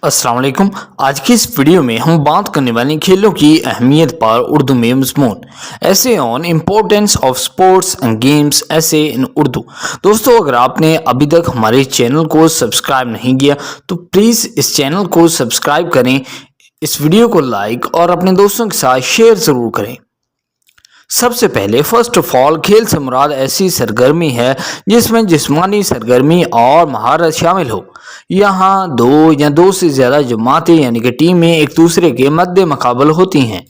अस्सलाम वालेकुम। आज की इस वीडियो में हम बात करने वाले खेलों की अहमियत पर उर्दू में मज़मून ऐसे on importance of sports and games ऐसे इन उर्दू। दोस्तों, अगर आपने अभी तक हमारे चैनल को सब्सक्राइब नहीं किया तो प्लीज़ इस चैनल को सब्सक्राइब करें, इस वीडियो को लाइक और अपने दोस्तों के साथ शेयर ज़रूर करें। सबसे पहले फर्स्ट ऑफ ऑल, खेल से मुराद ऐसी सरगर्मी है जिसमें जिस्मानी सरगर्मी और महारत शामिल हो। यहाँ दो या दो से ज़्यादा जमातें यानी कि टीमें एक दूसरे के मद्दे मुकाबल होती हैं।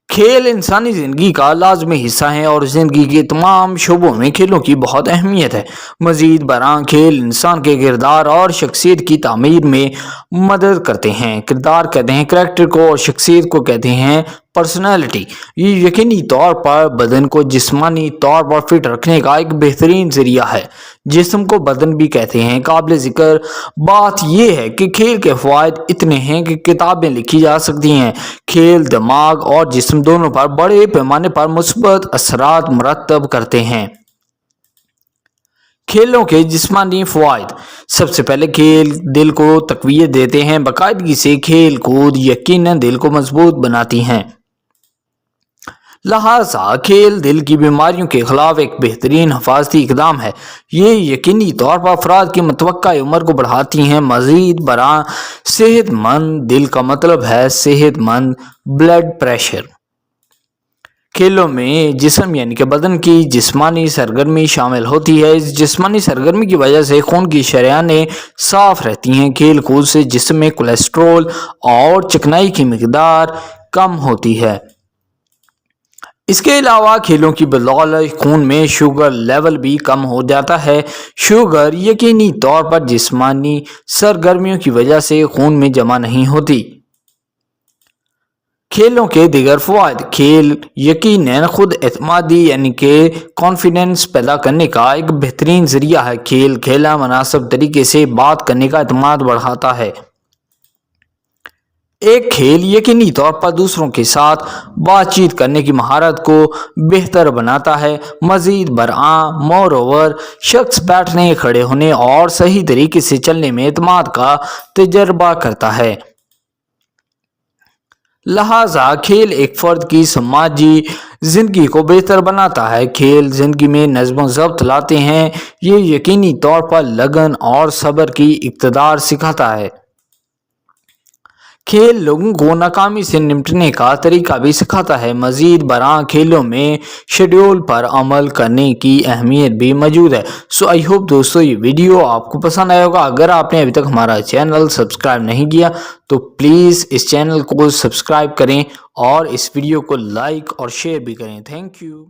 खेल इंसानी ज़िंदगी का लाजमी हिस्सा है और ज़िंदगी के तमाम शोबों में खेलों की बहुत अहमियत है। मज़ीद बरां खेल इंसान के किरदार और शख्सियत की तामीर में मदद करते हैं। किरदार कहते हैं करैक्टर को और शख्सियत को कहते हैं पर्सनैलिटी। ये यकीनी तौर पर बदन को जिस्मानी तौर पर फिट रखने का एक बेहतरीन ज़रिया है। जिस्म को बदन भी कहते हैं। काबिल ज़िक्र बात यह है कि खेल के फ़वाइद इतने हैं कि किताबें लिखी जा सकती हैं। खेल दिमाग और जिस्म दोनों पर बड़े पैमाने पर मुस्बत असरात मुरतब करते हैं। खेलों के जिस्मानी फ़वाइद। सबसे पहले खेल दिल को तक़वियत देते हैं। बाकायदगी से खेल कूद यकीनन दिल को मजबूत बनाती हैं। लिहाजा खेल दिल की बीमारियों के खिलाफ एक बेहतरीन हिफाजती इकदाम है। ये यकीनी तौर पर अफराद की मुतवक्का उम्र को बढ़ाती हैं। मज़ीद बरां सेहतमंद दिल का मतलब है सेहतमंद ब्लड प्रेशर। खेलों में जिस्म यानी कि बदन की जिस्मानी सरगर्मी शामिल होती है। इस जिस्मानी सरगर्मी की वजह से खून की शरेयानें साफ रहती हैं। खेल कूद से जिस्म में कोलेस्ट्रॉल और चिकनाई की मिकदार कम होती है। इसके अलावा खेलों की बदौलत खून में शुगर लेवल भी कम हो जाता है। शुगर यकीनी तौर पर जिस्मानी सरगर्मियों की वजह से खून में जमा नहीं होती। खेलों के दीगर फ़वाइद। खेल यकीनन खुद एतमादी यानी कि कॉन्फिडेंस पैदा करने का एक बेहतरीन ज़रिया है। खेल खेला मुनासिब तरीके से बात करने का एतमाद बढ़ाता है। एक खेल यकीनी तौर पर दूसरों के साथ बातचीत करने की महारत को बेहतर बनाता है। मज़ीद बरआं मोर ओवर शख्स बैठने खड़े होने और सही तरीके से चलने में एतमाद का तजर्बा करता है। लिहाजा खेल एक फ़र्द की समाजी ज़िंदगी को बेहतर बनाता है। खेल ज़िंदगी में नज़्म व ज़ब्त लाते हैं। ये यकीनी तौर पर लगन और सब्र की इक़्तिदार सिखाता है। खेल लोगों को नाकामी से निपटने का तरीका भी सिखाता है। मज़ीद बरां खेलों में शेड्यूल पर अमल करने की अहमियत भी मौजूद है। सो आई होप दोस्तों ये वीडियो आपको पसंद आया होगा। अगर आपने अभी तक हमारा चैनल सब्सक्राइब नहीं किया तो प्लीज़ इस चैनल को सब्सक्राइब करें और इस वीडियो को लाइक और शेयर भी करें। Thank you.